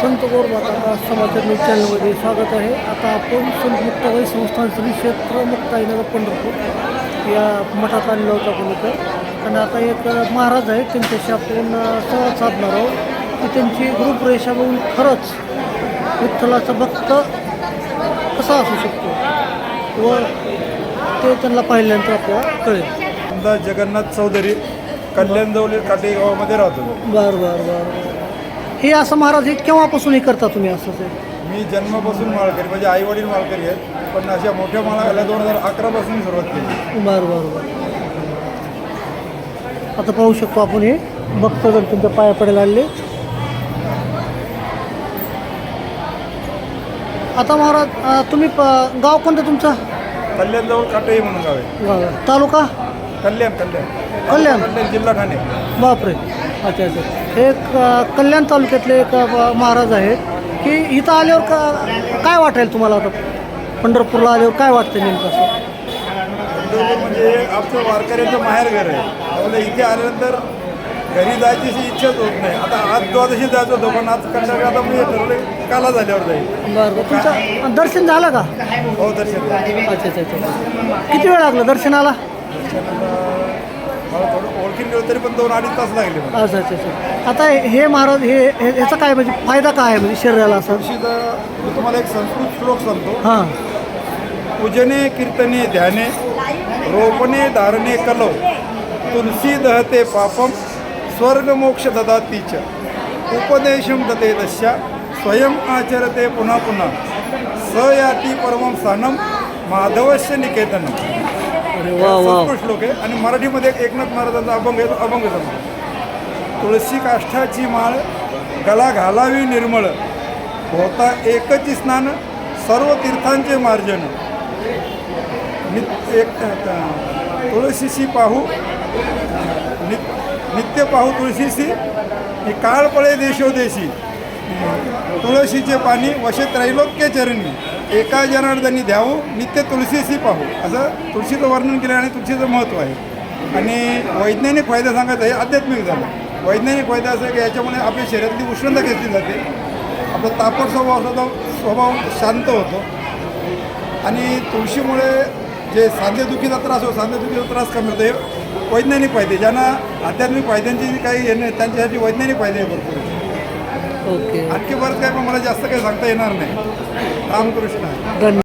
संत गोरबाबा समाचार news चॅनलमध्ये स्वागत आहे. आता आपण संत मुक्ताबाई संस्थान श्री क्षेत्र मुक्ताईनगर पंढरपूर या मठात आलेलो होतो आपण इथं. आणि आता एक महाराज आहेत, त्यांच्याशी आपण संवाद साधणार आहोत की त्यांची रूपरेषा बघून खरंच विठ्ठलाचा भक्त कसा असू शकतो व ते त्यांना पाहिल्यानंतर आपल्याला कळेल. समजा जगन्नाथ चौधरी कल्याणजवळील काटे गावामध्ये राहतो. बरं बरं बरं. हे असं महाराज हे केव्हापासून हे करता तुम्ही असं ते? मी जन्मापासून माळकरी, म्हणजे आई वडील माळकरी आहेत, पण अशा मोठ्या माळाला 2011 पासून सुरुवात केली. बरं बरं बरं. आता पाहू शकतो आपण हे भक्तगण तुमच्या पाया पडायला आले. आता महाराज तुम्ही गाव कोणतं तुमचं? कल्याणजवळ काटेही म्हणून गाव आहे. गाव तालुका कल्याण कल्याण कल्याण कल्याण जिल्हा ठाणे. बापरे. अच्छा अच्छा. एक कल्याण तालुक्यातले एक महाराज आहेत की इथं आल्यावर काय वाटेल तुम्हाला? आता पंढरपूरला आल्यावर काय वाटतं नेमकं असं? पंढरपूर म्हणजे आमचं वारकऱ्यांचं माहेरघर आहे. त्यामुळे इथे आल्यानंतर घरी जायची अशी इच्छाच होत नाही. आता आज द्वादशी जायचं होतं, पण आज कंटाळा आता मी ठरवलं काला झाल्यावर जाईल. बरं बरं. तुमचं दर्शन झालं का? हो, दर्शन झालं. अच्छा अच्छा अच्छा. किती वेळ लागला दर्शनाला? मला थोडं ओळखीन गेलं तरी पण 2-2.5 तास लागले मला. अच्छा अच्छा अच्छा. आता हे महाराज ह्याचा काय म्हणजे फायदा काय आहे म्हणजे शरीराला असं? मी तुम्हाला एक संस्कृत श्लोक सांगतो. हां. पूजने कीर्तने ध्याने रोपणे धारणे कलौ तुलसी दहते पापम स्वर्ग मोक्ष ददातीच उपदेशम दते दस्या स्वयं आचरते पुन्हा पुन्हा स याती परमं स्थानम माधवस्य निकेतनम. अरे वा वा. संस्कृत श्लोक आहे. आणि मराठीमध्ये एकनाथ महाराजांचा अभंग आहे, अभंग सांगतो. तुळशी काष्ठाची माळ गला घालावी निर्मळ होता एकची स्नान सर्व तीर्थांचे मार्जन तुळशीशी पाहू नित्य पाहू तुळशीशी काळ पळे देशोदेशी तुळशीचे पाणी वशे त्रैलोक्य चरणी एका जनार्दनी द्यावू नित्य तुळशीशी पाहू. असं तुळशीचं वर्णन केलं आणि तुळशीचं महत्त्व आहे. आणि वैज्ञानिक फायदा सांगायचा हे आध्यात्मिक झालं. वैज्ञानिक फायदा असं की याच्यामुळे आपल्या शरीरातली उष्णता घेतली जाते, आपला तापट स्वभाव शांत होतो. आणि तुळशीमुळे जे सांधेदुखीचा त्रास होतो, सांधेदुखीचा त्रास कमी होतो. हे वैज्ञानिक फायदे. ज्यांना आध्यात्मिक फायद्यांची काही हे नाही त्यांच्यासाठी वैज्ञानिक फायदे भरपूर. ओके. आणखी बरंच काय, पण मला जास्त काही सांगता येणार नाही. रामकृष्ण. धन्यवाद.